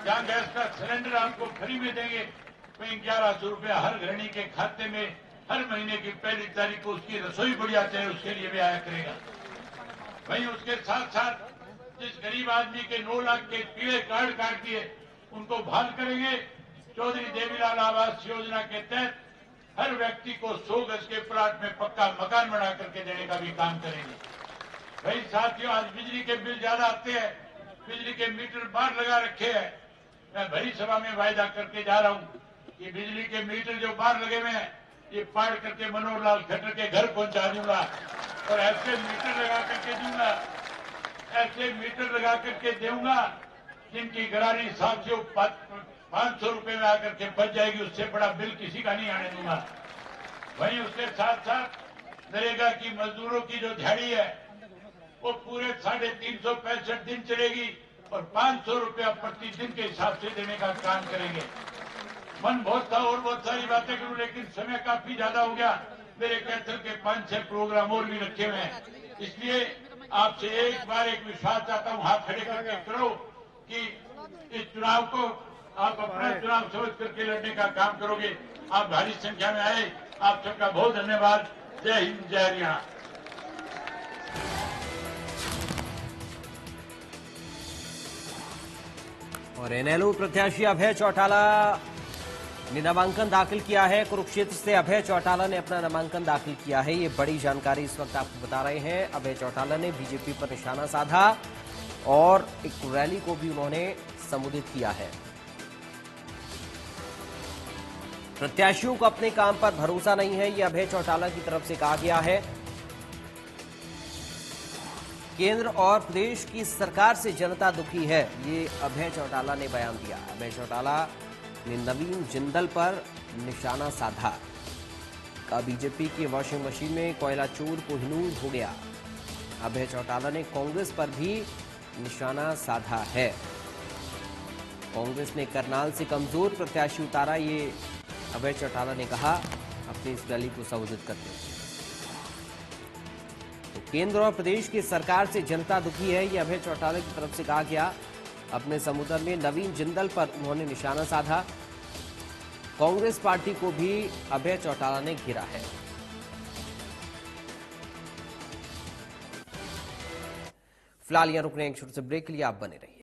जहां गैस का सिलेंडर आपको फ्री में देंगे, वहीं 1100 रुपया हर गृहिणी के खाते में हर महीने की 1 तारीख को उसकी रसोई बढ़िया चाहे उसके लिए भी आया करेगा। वहीं उसके साथ साथ जिस गरीब आदमी के 9 लाख के पीले कार्ड काट दिए, उनको बहाल करेंगे। चौधरी देवीलाल आवास योजना के तहत हर व्यक्ति को 100 गज के प्लाट में पक्का मकान बना करके देने का भी काम करेंगे। वही साथियों, आज बिजली के बिल ज्यादा आते हैं, बिजली के मीटर बाहर लगा रखे हैं। मैं भरी सभा में वायदा करके जा रहा हूं कि बिजली के मीटर जो बाहर लगे हुए हैं, ये फाड़ करके मनोहर लाल खट्टर के घर पहुंचा दूंगा और ऐसे मीटर लगा करके दूंगा, ऐसे मीटर लगा करके दूंगा जिनकी गरारी साथियों 500 रुपए में आकर के बच जाएगी। उससे बड़ा बिल किसी का नहीं आने दूंगा। वहीं उसके साथ साथ नरेगा की मजदूरों की जो दिहाड़ी है, वो पूरे 365 दिन चलेगी और 500 रुपया प्रतिदिन के हिसाब से देने का काम करेंगे। मन बहुत था और बहुत सारी बातें करूं, लेकिन समय काफी ज्यादा हो गया। मेरे कैंसर के 5-6 प्रोग्राम और भी रखे हुए हैं, इसलिए आपसे एक बार एक विश्वास चाहता हूं, हाथ खड़े करके करो कि इस चुनाव को आप अपना चुनाव समझ करके लड़ने का काम करोगे। आप भारी संख्या में आए, आप सबका बहुत धन्यवाद। जय हिंद, जय हरियाणा। और इनेलो प्रत्याशी अभय चौटाला ने नामांकन दाखिल किया है। कुरुक्षेत्र से अभय चौटाला ने अपना नामांकन दाखिल किया है। ये बड़ी जानकारी इस वक्त आपको बता रहे हैं। अभय चौटाला ने बीजेपी पर निशाना साधा और एक रैली को भी उन्होंने संबोधित किया है। प्रत्याशियों को अपने काम पर भरोसा नहीं है, ये अभय चौटाला की तरफ से कहा गया है। केंद्र और प्रदेश की सरकार से जनता दुखी है, ये अभय चौटाला ने बयान दिया। अभय चौटाला ने नवीन जिंदल पर निशाना साधा। का बीजेपी की वॉशिंग मशीन में कोयला चोर कोहिनूर हो गया। अभय चौटाला ने कांग्रेस पर भी निशाना साधा है। कांग्रेस ने करनाल से कमजोर प्रत्याशी उतारा, ये अभय चौटाला ने कहा अपनी इस रैली को संबोधित करते हुए। तो केंद्र और प्रदेश की सरकार से जनता दुखी है, ये अभय चौटाला की तरफ से कहा गया। अपने संबोधन में नवीन जिंदल पर उन्होंने निशाना साधा। कांग्रेस पार्टी को भी अभय चौटाला ने घेरा है। फिलहाल यहां रुक रहे हैं एक छोटे से ब्रेक के लिए, आप बने रहिए।